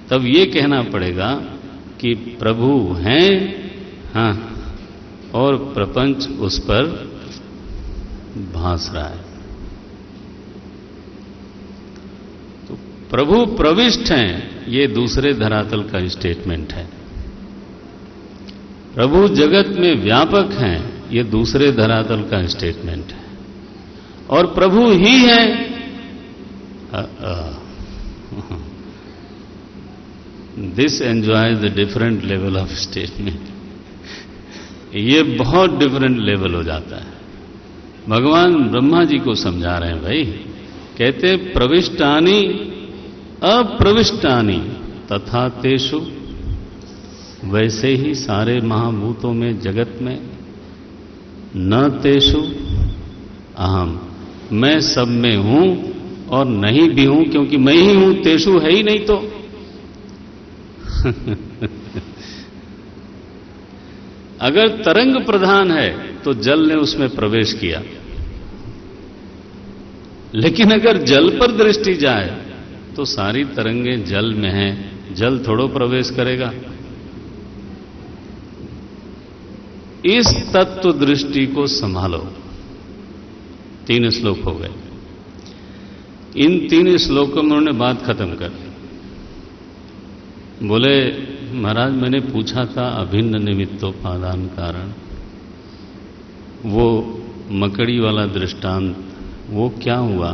तब ये कहना पड़ेगा कि प्रभु हैं, हाँ, और प्रपंच उस पर भास रहा है। तो प्रभु प्रविष्ट हैं, ये दूसरे धरातल का स्टेटमेंट है। प्रभु जगत में व्यापक हैं, ये दूसरे धरातल का स्टेटमेंट है। और प्रभु ही है, this enjoys the different level of statement. ये बहुत डिफरेंट लेवल हो जाता है। भगवान ब्रह्मा जी को समझा रहे हैं भाई, कहते प्रविष्टानि अप्रविष्टानि तथा तेषु, वैसे ही सारे महाभूतों में, जगत में, न तेषु अहम, मैं सब में हूं और नहीं भी हूं, क्योंकि मैं ही हूं, तेषु है ही नहीं तो। अगर तरंग प्रधान है तो जल ने उसमें प्रवेश किया, लेकिन अगर जल पर दृष्टि जाए तो सारी तरंगें जल में हैं, जल थोड़ो प्रवेश करेगा। इस तत्व दृष्टि को संभालो। 3 श्लोक हो गए। इन 3 श्लोकों में उन्होंने बात खत्म कर दी। बोले महाराज, मैंने पूछा था अभिन्न निमित्तोपादान कारण, वो मकड़ी वाला दृष्टांत, वो क्या हुआ?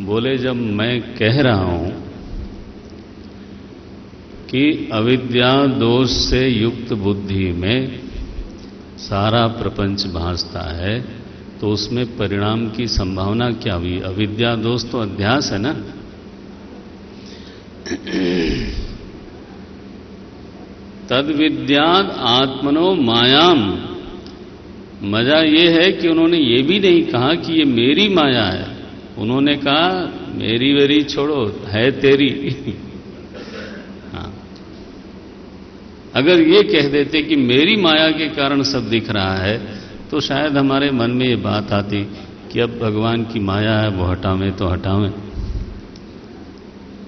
बोले जब मैं कह रहा हूं कि अविद्या दोष से युक्त बुद्धि में सारा प्रपंच भासता है, तो उसमें परिणाम की संभावना क्या हुई? अविद्या दोष तो अध्यास है ना। तद विद्याद आत्मनो मायाम। मजा यह है कि उन्होंने ये भी नहीं कहा कि ये मेरी माया है, उन्होंने कहा मेरी वेरी छोड़ो, है तेरी। हाँ, अगर ये कह देते कि मेरी माया के कारण सब दिख रहा है, तो शायद हमारे मन में ये बात आती कि अब भगवान की माया है, वो हटावें तो हटावें।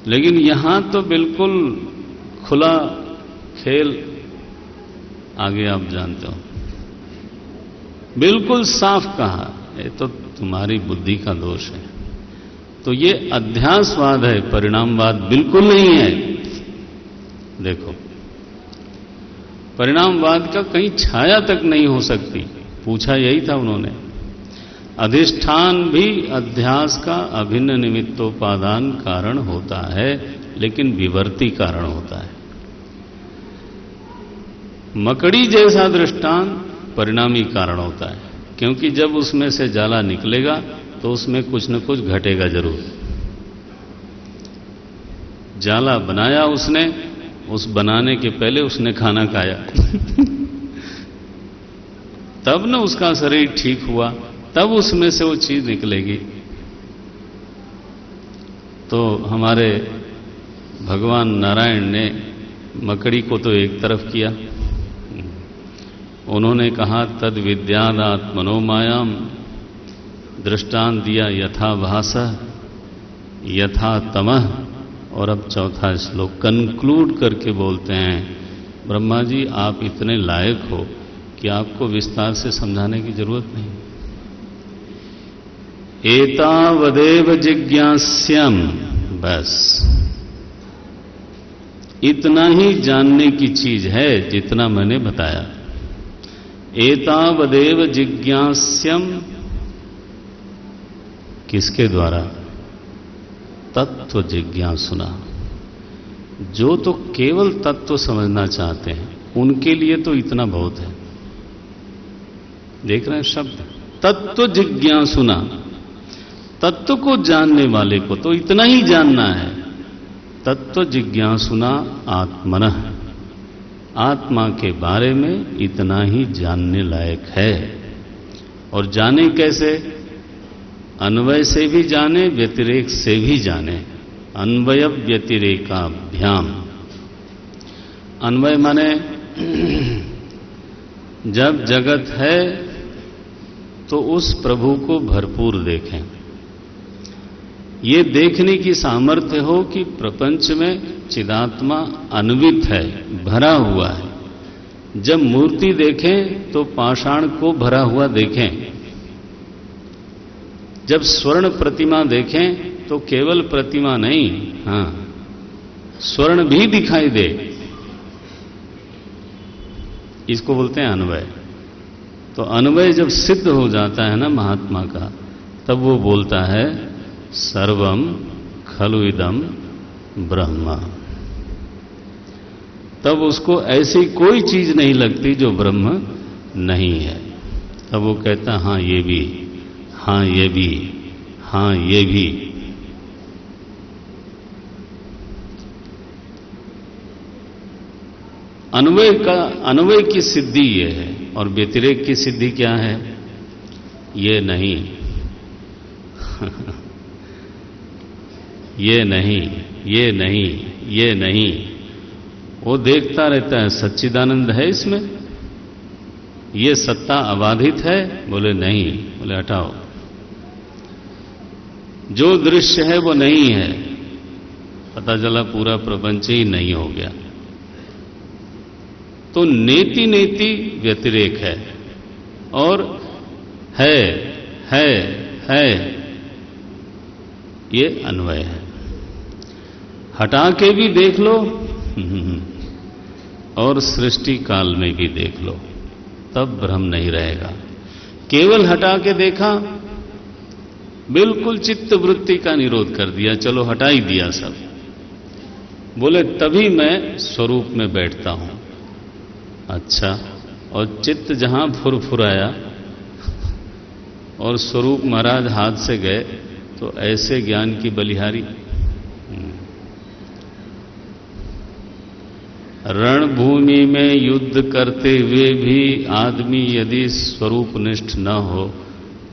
लेकिन यहां तो बिल्कुल खुला खेल, आगे आप जानते हो, बिल्कुल साफ कहा, ये तो तुम्हारी बुद्धि का दोष है। तो ये अध्यासवाद है, परिणामवाद बिल्कुल नहीं है। देखो, परिणामवाद का कहीं छाया तक नहीं हो सकती। पूछा यही था उन्होंने। अधिष्ठान भी अध्यास का अभिन्न निमित्तोपादान कारण होता है, लेकिन विवर्ती कारण होता है। मकड़ी जैसा दृष्टांत परिणामी कारण होता है, क्योंकि जब उसमें से जाला निकलेगा तो उसमें कुछ न कुछ घटेगा जरूर। जाला बनाया उसने, उस बनाने के पहले उसने खाना खाया तब न उसका शरीर ठीक हुआ, तब उसमें से वो चीज निकलेगी। तो हमारे भगवान नारायण ने मकड़ी को तो एक तरफ किया, उन्होंने कहा तद विद्यादात मनोमायाम, दृष्टांत दिया यथा भासः यथा तमः। और अब चौथा श्लोक कंक्लूड करके बोलते हैं, ब्रह्मा जी आप इतने लायक हो कि आपको विस्तार से समझाने की जरूरत नहीं। एतावदेव जिज्ञास्यम, बस इतना ही जानने की चीज है जितना मैंने बताया। एतावदेव जिज्ञास्यम, किसके द्वारा? तत्व जिज्ञासुना। जो तो केवल तत्व समझना चाहते हैं उनके लिए तो इतना बहुत है। देख रहे हैं शब्द, तत्व जिज्ञासुना। तत्व को जानने वाले को तो इतना ही जानना है। तत्व जिज्ञासुना आत्मनः, आत्मा के बारे में इतना ही जानने लायक है। और जाने कैसे? अन्वय से भी जाने, व्यतिरेक से भी जाने। अन्वय व्यतिरेकाभ्याम। अन्वय माने जब जगत है तो उस प्रभु को भरपूर देखें। ये देखने की सामर्थ्य हो कि प्रपंच में चिदात्मा अन्वित है, भरा हुआ है। जब मूर्ति देखें तो पाषाण को भरा हुआ देखें, जब स्वर्ण प्रतिमा देखें तो केवल प्रतिमा नहीं, हां, स्वर्ण भी दिखाई दे। इसको बोलते हैं अन्वय। तो अन्वय जब सिद्ध हो जाता है ना महात्मा का, तब वो बोलता है सर्वम खलु इदम ब्रह्म। तब उसको ऐसी कोई चीज नहीं लगती जो ब्रह्म नहीं है। तब वो कहता हां ये भी, हां ये भी, हां ये भी। अन्वय की सिद्धि ये है। और व्यतिरेक की सिद्धि क्या है? ये नहीं ये नहीं, ये नहीं, ये नहीं। वो देखता रहता है सच्चिदानंद है इसमें, ये सत्ता अबाधित है, बोले नहीं, बोले हटाओ, जो दृश्य है वो नहीं है। पता चला पूरा प्रपंच ही नहीं हो गया। तो नेति नेति व्यतिरेक है और है ये अन्वय है। हटा के भी देख लो और सृष्टि काल में भी देख लो, तब भ्रम नहीं रहेगा। केवल हटा के देखा, बिल्कुल चित्त वृत्ति का निरोध कर दिया, चलो हटा ही दिया सब, बोले तभी मैं स्वरूप में बैठता हूं। अच्छा, और चित्त जहां फुरफुराया और स्वरूप महाराज हाथ से गए, तो ऐसे ज्ञान की बलिहारी। रणभूमि में युद्ध करते हुए भी आदमी यदि स्वरूप निष्ठ न हो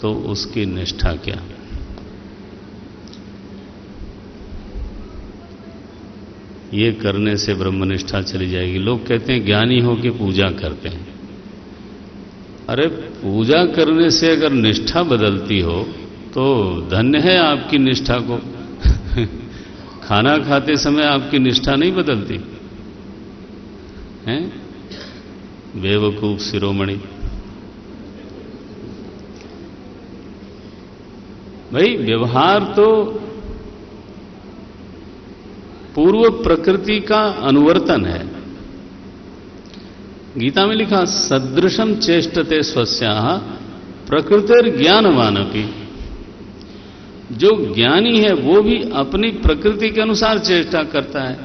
तो उसकी निष्ठा क्या? ये करने से ब्रह्मनिष्ठा चली जाएगी। लोग कहते हैं ज्ञानी हो के पूजा करते हैं। अरे पूजा करने से अगर निष्ठा बदलती हो तो धन्य है आपकी निष्ठा को खाना खाते समय आपकी निष्ठा नहीं बदलती हैं? बेवकूफ शिरोमणि। भाई व्यवहार तो पूर्व प्रकृति का अनुवर्तन है। गीता में लिखा सदृशम चेष्टते स्वस्याः प्रकृतिर ज्ञानवानपि। जो ज्ञानी है वो भी अपनी प्रकृति के अनुसार चेष्टा करता है।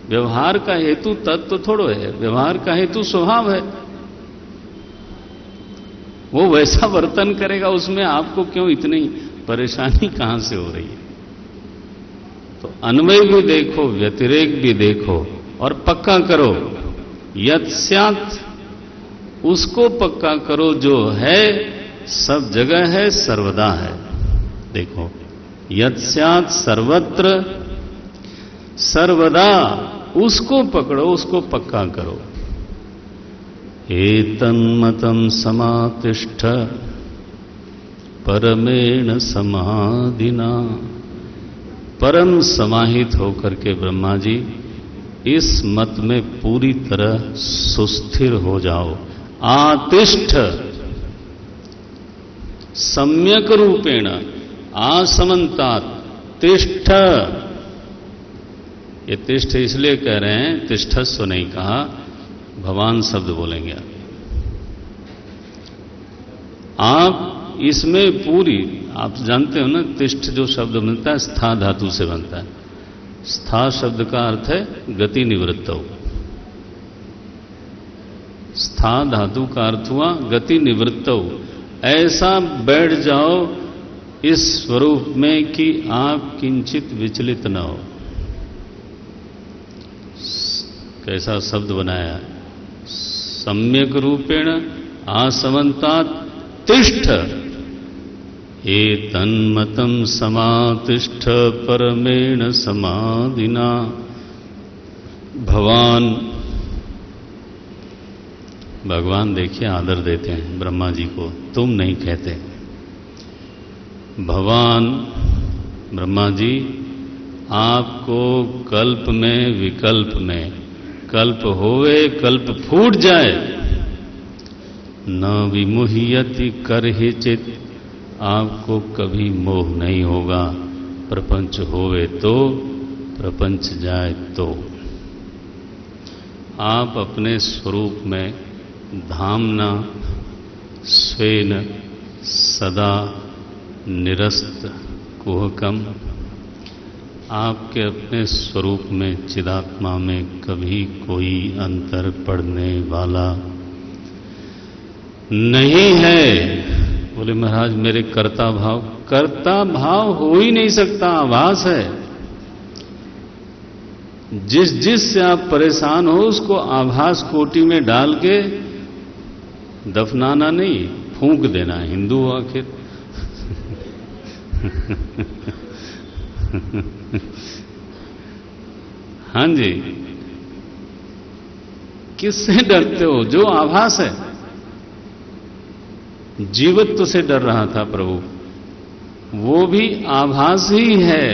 व्यवहार का हेतु तत्व थोड़ो है, व्यवहार का हेतु स्वभाव है। वो वैसा वर्तन करेगा, उसमें आपको क्यों इतनी परेशानी कहां से हो रही है? तो अन्वय भी देखो, व्यतिरेक भी देखो और पक्का करो। यत् स्यात्, उसको पक्का करो जो है, सब जगह है, सर्वदा है। देखो, यत् स्यात् सर्वत्र, सर्वदा, उसको पकड़ो, उसको पक्का करो। एतन्मतं समातिष्ठ परमेण समाधिना। परम समाहित होकर के ब्रह्मा जी इस मत में पूरी तरह सुस्थिर हो जाओ। आतिष्ठ सम्यक रूपेण आसमन्तात् तिष्ठ। ये तिष्ठ इसलिए कह रहे हैं, तिष्ठस्व नहीं कहा, भगवान शब्द बोलेंगे आप इसमें पूरी। आप जानते हो ना, तिष्ठ जो शब्द बनता है स्था धातु से बनता है। स्था शब्द का अर्थ है गति निवृत्त। स्था धातु का अर्थ हुआ गति निवृत्त। ऐसा बैठ जाओ इस स्वरूप में कि आप किंचित विचलित न हो। कैसा शब्द बनाया? सम्यक रूपेण आसमन्तात् तिष्ठ। एतन्मतं समातिष्ठ परमेण समाधिना। भगवान देखिए आदर देते हैं ब्रह्मा जी को, तुम नहीं कहते। भवान ब्रह्मा जी, आपको कल्प में विकल्प में, कल्प होवे कल्प फूट जाए, न विमुह्यति करहिचित, आपको कभी मोह नहीं होगा। प्रपंच होवे तो, प्रपंच जाए तो। आप अपने स्वरूप में धामना स्वेन सदा निरस्त कुहकम, आपके अपने स्वरूप में चिदात्मा में कभी कोई अंतर पड़ने वाला नहीं है। बोले महाराज मेरे कर्ता भाव, कर्ता भाव हो ही नहीं सकता, आभास है। जिस जिस से आप परेशान हो उसको आभास कोटि में डाल के दफनाना नहीं, फूंक देना। हिंदू हो आखिर। हां जी, किससे डरते हो? जो आभास है। जीवत्व से डर रहा था प्रभु, वो भी आभास ही है।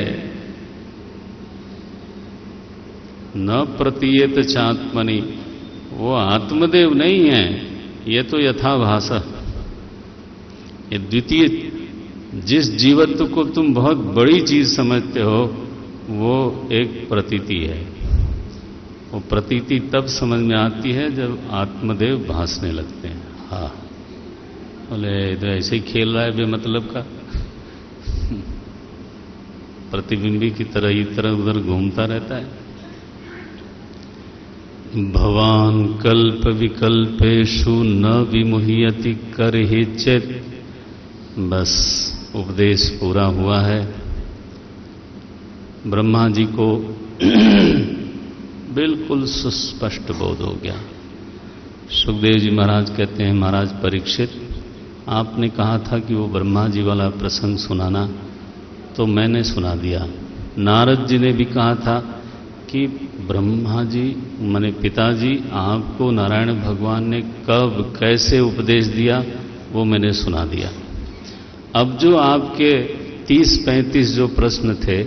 न प्रतीयत चात्मनि, वो आत्मदेव नहीं है, ये तो यथाभास। ये द्वितीय, जिस जीवत्व को तुम बहुत बड़ी चीज समझते हो वो एक प्रतीति है। वो प्रतीति तब समझ में आती है जब आत्मदेव भासने लगते हैं। हाँ, बोले तो ऐसे ही खेल रहा है बेमतलब का, प्रतिबिंबी की तरह इधर उधर घूमता रहता है। भवान कल्प विकल्पेषु न विमुह्यति करहिचित। बस उपदेश पूरा हुआ है। ब्रह्मा जी को बिल्कुल सुस्पष्ट बोध हो गया। सुखदेव जी महाराज कहते हैं, महाराज परीक्षित, आपने कहा था कि वो ब्रह्मा जी वाला प्रसंग सुनाना, तो मैंने सुना दिया। नारद जी ने भी कहा था कि ब्रह्मा जी माने पिताजी आपको नारायण भगवान ने कब कैसे उपदेश दिया वो मैंने सुना दिया। अब जो आपके 30-35 जो प्रश्न थे,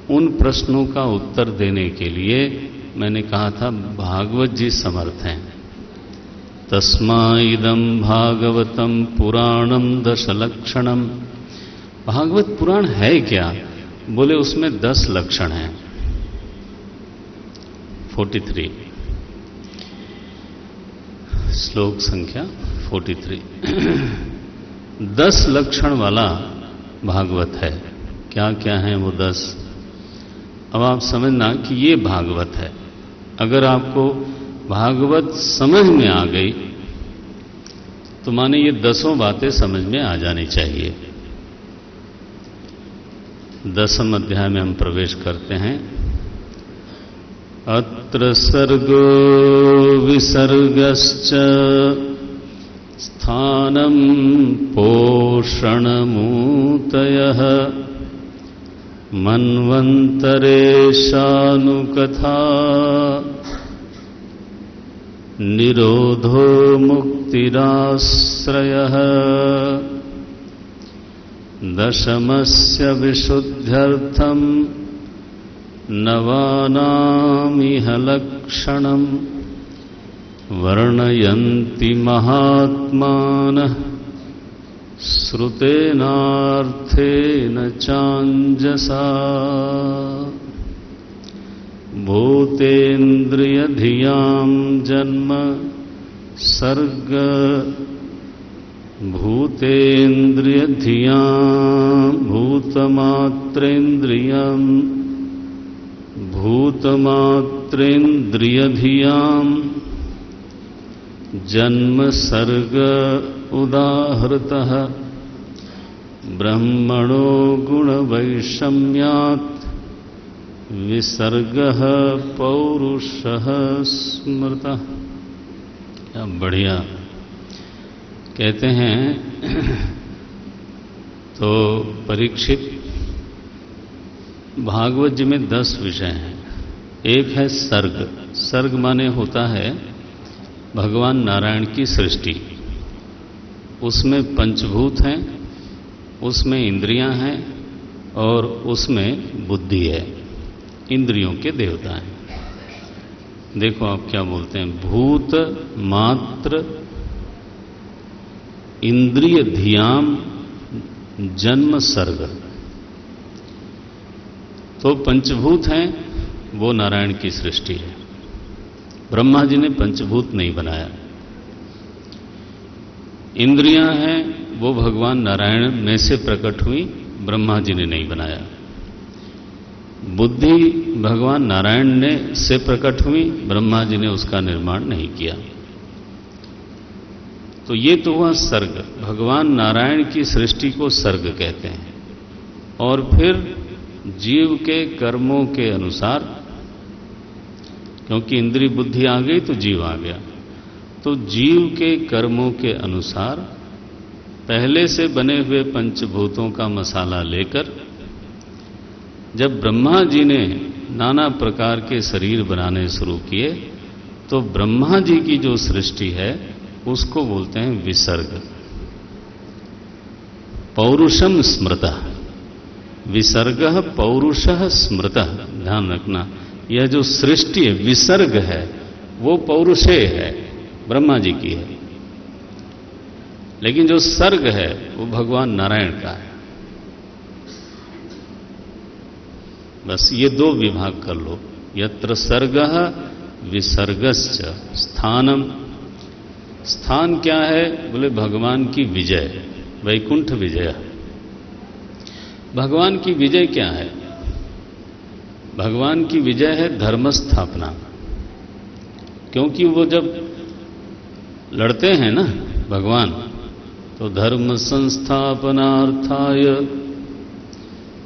उन प्रश्नों का उत्तर देने के लिए मैंने कहा था भागवत जी समर्थ हैं। तस्माइदं भागवतम पुराणम दशलक्षणम। भागवत पुराण है क्या? बोले उसमें 10 लक्षण हैं। 43 श्लोक संख्या 43 10 लक्षण वाला भागवत है। क्या क्या है वो 10? अब आप समझना कि ये भागवत है। अगर आपको भागवत समझ में आ गई तो माने ये 10 बातें समझ में आ जानी चाहिए। 10वें अध्याय में हम प्रवेश करते हैं। अत्र सर्गो विसर्गश्च स्थानं पोषणमूतयः मन्वन्तरेशानुकथा निरोधो मुक्तिराश्रयः दशमस्य विशुद्ध्यर्थं नवानामिह लक्षणं वर्णयन्ति महात्मानः श्रुतेनार्थेन चाञ्जसा भूतेन्द्रियधियां जन्म सर्ग भूतेन्द्रियधियां भूतमात्रेन्द्रियधियां जन्म सर्ग उदाहृतः ब्रह्मणो गुणवैषम्यात् विसर्गः पौरुषः स्मृतः। क्या बढ़िया कहते हैं। तो परीक्षित, भागवत जी में 10 विषय हैं। एक है सर्ग। सर्ग माने होता है भगवान नारायण की सृष्टि। उसमें पंचभूत हैं, उसमें इंद्रियां हैं, और उसमें बुद्धि है, इंद्रियों के देवता हैं। देखो आप क्या बोलते हैं, भूत मात्र इंद्रिय धियाम जन्म सर्ग। तो पंचभूत हैं, वो नारायण की सृष्टि है। ब्रह्मा जी ने पंचभूत नहीं बनाया। इंद्रियां हैं, वो भगवान नारायण में से प्रकट हुई, ब्रह्मा जी ने नहीं बनाया। बुद्धि भगवान नारायण ने से प्रकट हुई, ब्रह्मा जी ने उसका निर्माण नहीं किया। तो ये तो हुआ सर्ग। भगवान नारायण की सृष्टि को सर्ग कहते हैं। और फिर जीव के कर्मों के अनुसार, क्योंकि इंद्रिय बुद्धि आ गई तो जीव आ गया, तो जीव के कर्मों के अनुसार पहले से बने हुए पंचभूतों का मसाला लेकर जब ब्रह्मा जी ने नाना प्रकार के शरीर बनाने शुरू किए, तो ब्रह्मा जी की जो सृष्टि है उसको बोलते हैं विसर्ग। पौरुषम स्मृतः, विसर्गः पौरुषः स्मृतः। ध्यान रखना, यह जो सृष्टि है, विसर्ग है, वो पौरुषेय है, ब्रह्मा जी की है। लेकिन जो सर्ग है वो भगवान नारायण का है। बस ये दो विभाग कर लो। यत्र सर्गः विसर्गश्च स्थानम। स्थान क्या है? बोले भगवान की विजय, वैकुंठ विजय। भगवान की विजय क्या है? भगवान की विजय है धर्म स्थापना। क्योंकि वो जब लड़ते हैं ना भगवान, तो धर्म संस्थापनार्थाय,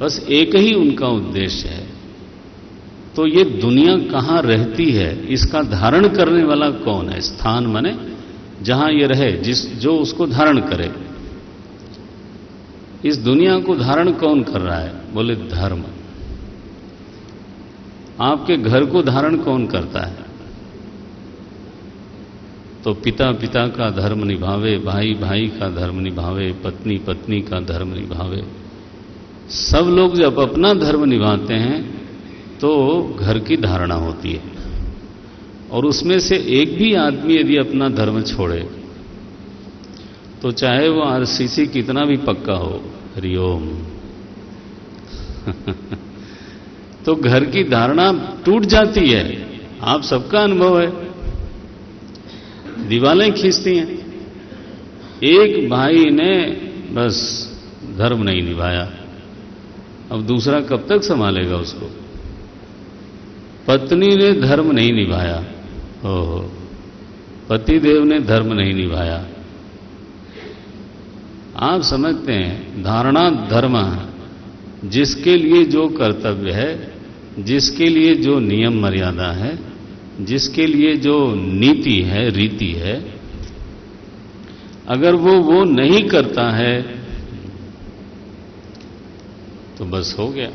बस एक ही उनका उद्देश्य है। तो ये दुनिया कहां रहती है, इसका धारण करने वाला कौन है? स्थान माने जहां ये रहे, जो उसको धारण करे। इस दुनिया को धारण कौन कर रहा है? बोले धर्म। आपके घर को धारण कौन करता है? तो पिता पिता का धर्म निभावे, भाई भाई का धर्म निभावे, पत्नी पत्नी का धर्म निभावे। सब लोग जब अपना धर्म निभाते हैं तो घर की धारणा होती है। और उसमें से एक भी आदमी यदि अपना धर्म छोड़े, तो चाहे वो आरसीसी कितना भी पक्का हो, हरिओम तो घर की धारणा टूट जाती है। आप सबका अनुभव है, दीवालें खींचती हैं। एक भाई ने बस धर्म नहीं निभाया, अब दूसरा कब तक संभालेगा उसको? पत्नी ने धर्म नहीं निभाया, ओहो, पतिदेव ने धर्म नहीं निभाया। आप समझते हैं, धारणा धर्म है। जिसके लिए जो कर्तव्य है, जिसके लिए जो नियम मर्यादा है, जिसके लिए जो नीति है, रीति है, अगर वो नहीं करता है तो बस हो गया।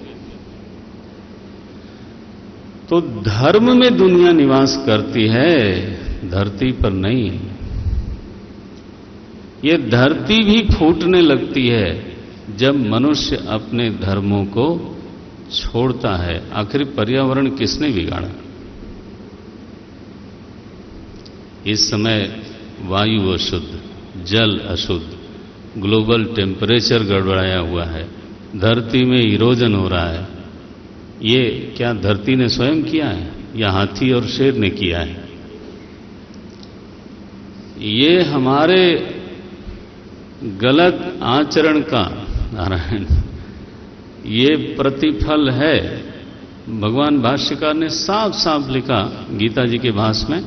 तो धर्म में दुनिया निवास करती है, धरती पर नहीं। ये धरती भी फूटने लगती है जब मनुष्य अपने धर्मों को छोड़ता है। आखिर पर्यावरण किसने बिगाड़ा? इस समय वायु अशुद्ध, जल अशुद्ध, ग्लोबल टेम्परेचर गड़बड़ाया हुआ है, धरती में इरोजन हो रहा है। ये क्या धरती ने स्वयं किया है या हाथी और शेर ने किया है? ये हमारे गलत आचरण का, नारायण, ये प्रतिफल है। भगवान भाष्यकार ने साफ साफ लिखा गीता जी के भाष्य में,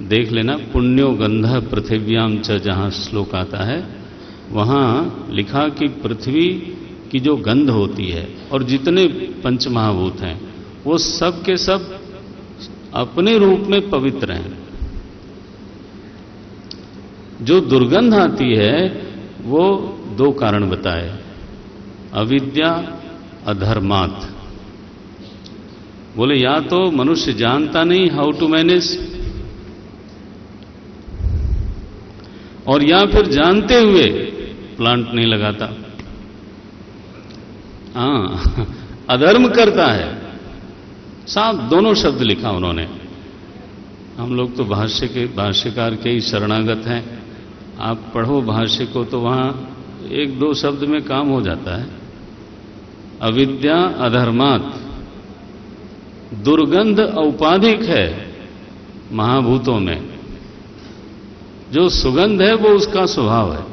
देख लेना, पुण्यो गंध पृथिव्याम च, जहां श्लोक आता है वहां लिखा कि पृथ्वी की जो गंध होती है और जितने पंचमहाभूत हैं वो सब के सब अपने रूप में पवित्र हैं। जो दुर्गंध आती है वो दो कारण बताए, अविद्या अधर्मात्। बोले या तो मनुष्य जानता नहीं हाउ टू मैनेज, और या फिर जानते हुए प्लांट नहीं लगाता। हाँ, अधर्म करता है। साफ दोनों शब्द लिखा उन्होंने। हम लोग तो भाष्यकार के ही शरणागत हैं। आप पढ़ो भाष्य को तो वहां एक दो शब्द में काम हो जाता है। अविद्या अधर्मात्, दुर्गंध औपाधिक है महाभूतों में, जो सुगंध है वो उसका स्वभाव है।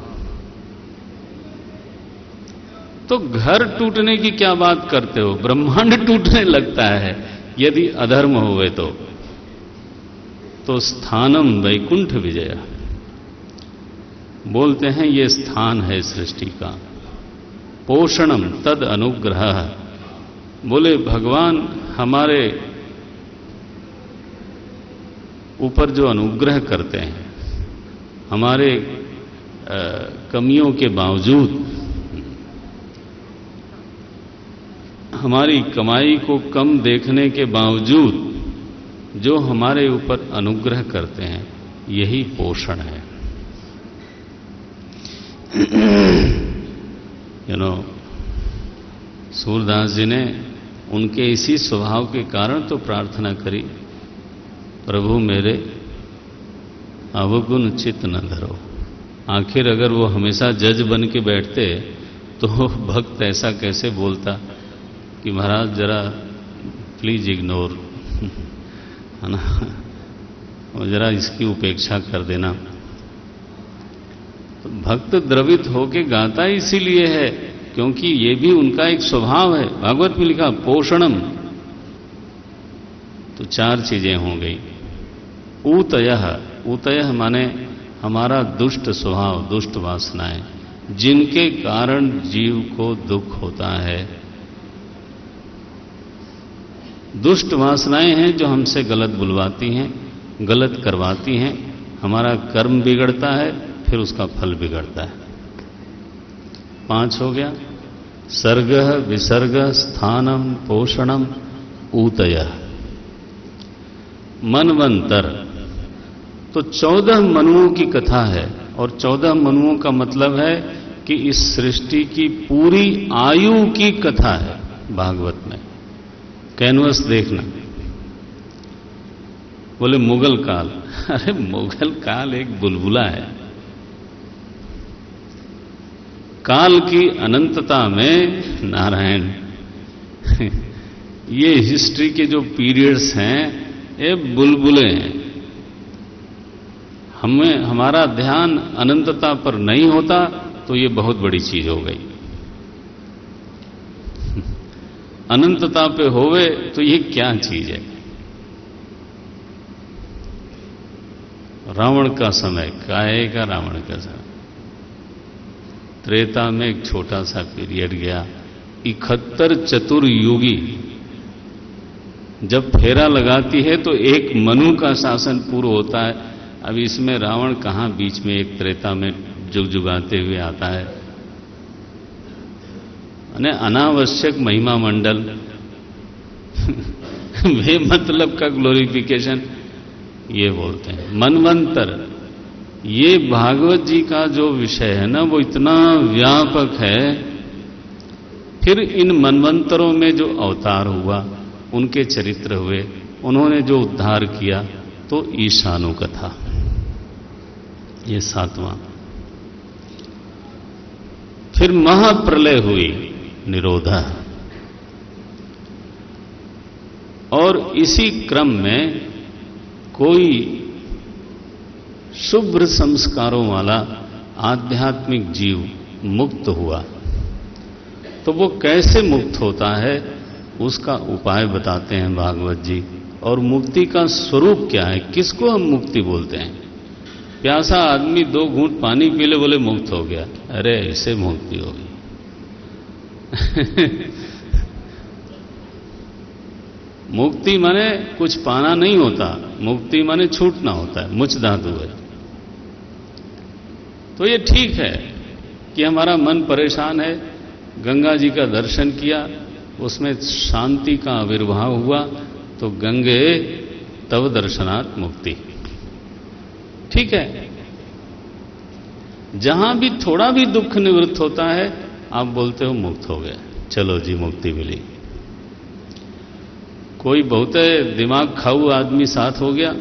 तो घर टूटने की क्या बात करते हो, ब्रह्मांड टूटने लगता है यदि अधर्म होवे तो स्थानम वैकुंठ विजय बोलते हैं, ये स्थान है सृष्टि का। पोषणम तद अनुग्रह, बोले भगवान हमारे ऊपर जो अनुग्रह करते हैं, हमारे कमियों के बावजूद, हमारी कमाई को कम देखने के बावजूद जो हमारे ऊपर अनुग्रह करते हैं, यही पोषण है। सूरदास जी ने उनके इसी स्वभाव के कारण तो प्रार्थना करी, प्रभु मेरे अवगुण चित्त न धरो। आखिर अगर वो हमेशा जज बन के बैठते तो भक्त ऐसा कैसे बोलता कि महाराज जरा प्लीज इग्नोर, है ना, और जरा इसकी उपेक्षा कर देना। तो भक्त द्रवित होके गाता इसीलिए है क्योंकि ये भी उनका एक स्वभाव है। भागवत में लिखा पोषणम, तो चार चीजें हो गई। ऊतयः, ऊतयः माने हमारा दुष्ट स्वभाव, दुष्ट वासनाएं, जिनके कारण जीव को दुख होता है। दुष्ट वासनाएं हैं जो हमसे गलत बुलवाती हैं, गलत करवाती हैं, हमारा कर्म बिगड़ता है, फिर उसका फल बिगड़ता है। 5 हो गया। सर्ग विसर्ग स्थानम पोषणम ऊतयः। मनवंतर, तो 14 मनुओं की कथा है, और 14 मनुओं का मतलब है कि इस सृष्टि की पूरी आयु की कथा है भागवत में। कैनवस देखना, बोले मुगल काल, अरे मुगल काल एक बुलबुला है। काल की अनंतता में नारायण, ये हिस्ट्री के जो पीरियड्स हैं ये बुलबुले हैं। हमारा ध्यान अनंतता पर नहीं होता तो ये बहुत बड़ी चीज हो गई। अनंतता पे होवे तो ये क्या चीज है। रावण का समय काहे का, रावण का समय, त्रेता में एक छोटा सा पीरियड गया। 71 चतुर्युगी जब फेरा लगाती है तो एक मनु का शासन पूर्व होता है। अब इसमें रावण कहां बीच में एक त्रेता में जुगजुगाते हुए आता है। अने अनावश्यक महिमा मंडल वे मतलब का ग्लोरिफिकेशन ये बोलते हैं। मनवंतर, ये भागवत जी का जो विषय है ना वो इतना व्यापक है। फिर इन मनवंतरों में जो अवतार हुआ, उनके चरित्र हुए, उन्होंने जो उद्धार किया, तो ईशानु कथा ये 7वां। फिर महाप्रलय हुई, निरोधा, और इसी क्रम में कोई शुभ्र संस्कारों वाला आध्यात्मिक जीव मुक्त हुआ। तो वो कैसे मुक्त होता है उसका उपाय बताते हैं भागवत जी। और मुक्ति का स्वरूप क्या है, किसको हम मुक्ति बोलते हैं। प्यासा आदमी 2 घूंट पानी पी ले, बोले मुक्त हो गया, अरे ऐसे मुक्ति होगी। मुक्ति माने कुछ पाना नहीं होता, मुक्ति माने छूटना होता है, मुच धातु है। तो ये ठीक है कि हमारा मन परेशान है, गंगा जी का दर्शन किया, उसमें शांति का आविर्भाव हुआ, तो गंगे तव दर्शनात् मुक्ति, ठीक है। जहां भी थोड़ा भी दुख निवृत्त होता है आप बोलते हो मुक्त हो गए। चलो जी मुक्ति मिली। कोई बहुत दिमाग खाऊ आदमी साथ हो गया,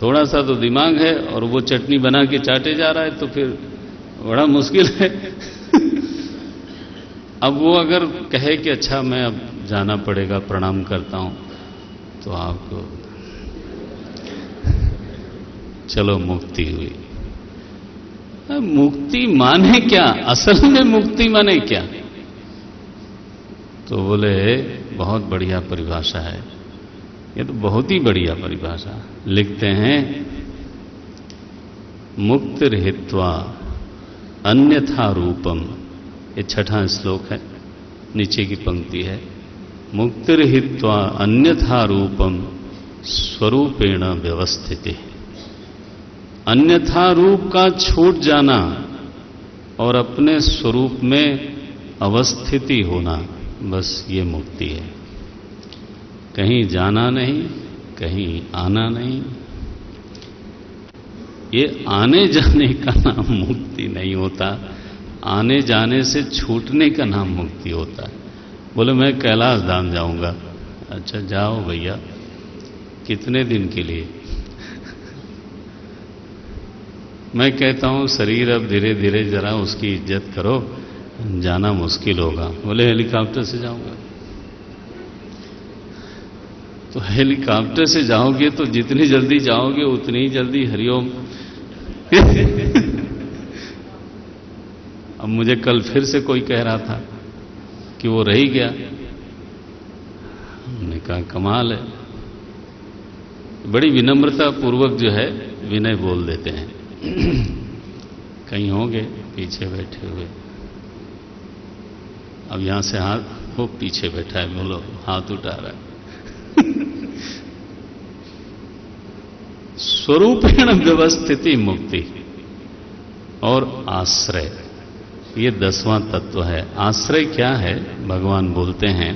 थोड़ा सा तो दिमाग है और वो चटनी बना के चाटे जा रहा है, तो फिर बड़ा मुश्किल है। अब वो अगर कहे कि अच्छा मैं अब जाना पड़ेगा, प्रणाम करता हूं, तो आपको चलो मुक्ति हुई। मुक्ति माने क्या, असल में मुक्ति माने क्या? तो बोले बहुत बढ़िया परिभाषा है, ये तो बहुत ही बढ़िया परिभाषा। लिखते हैं, मुक्तिर्हित्वा अन्यथा रूपम, ये छठा श्लोक है, नीचे की पंक्ति है, मुक्तिर्हित्वा अन्यथा रूपम स्वरूपेण व्यवस्थिति। अन्यथा रूप का छूट जाना और अपने स्वरूप में अवस्थिति होना, बस ये मुक्ति है। कहीं जाना नहीं, कहीं आना नहीं। ये आने जाने का नाम मुक्ति नहीं होता, आने जाने से छूटने का नाम मुक्ति होता है। बोले मैं कैलाश धाम जाऊंगा। अच्छा जाओ भैया, कितने दिन के लिए? मैं कहता हूं शरीर अब धीरे धीरे जरा उसकी इज्जत करो, जाना मुश्किल होगा। बोले हेलीकॉप्टर से जाऊंगा। तो हेलीकॉप्टर से जाओगे तो जितनी जल्दी जाओगे उतनी ही जल्दी हरिओम। अब मुझे कल फिर से कोई कह रहा था कि वो रह ही गया। हमने कहा कमाल है, बड़ी विनम्रता पूर्वक जो है विनय बोल देते हैं। कहीं होंगे पीछे बैठे हुए, अब यहां से हाथ, वो पीछे बैठा है, बोलो हाथ उठा रहा है। स्वरूपेण व्यवस्थिति मुक्ति और आश्रय, ये 10वां तत्व है। आश्रय क्या है? भगवान बोलते हैं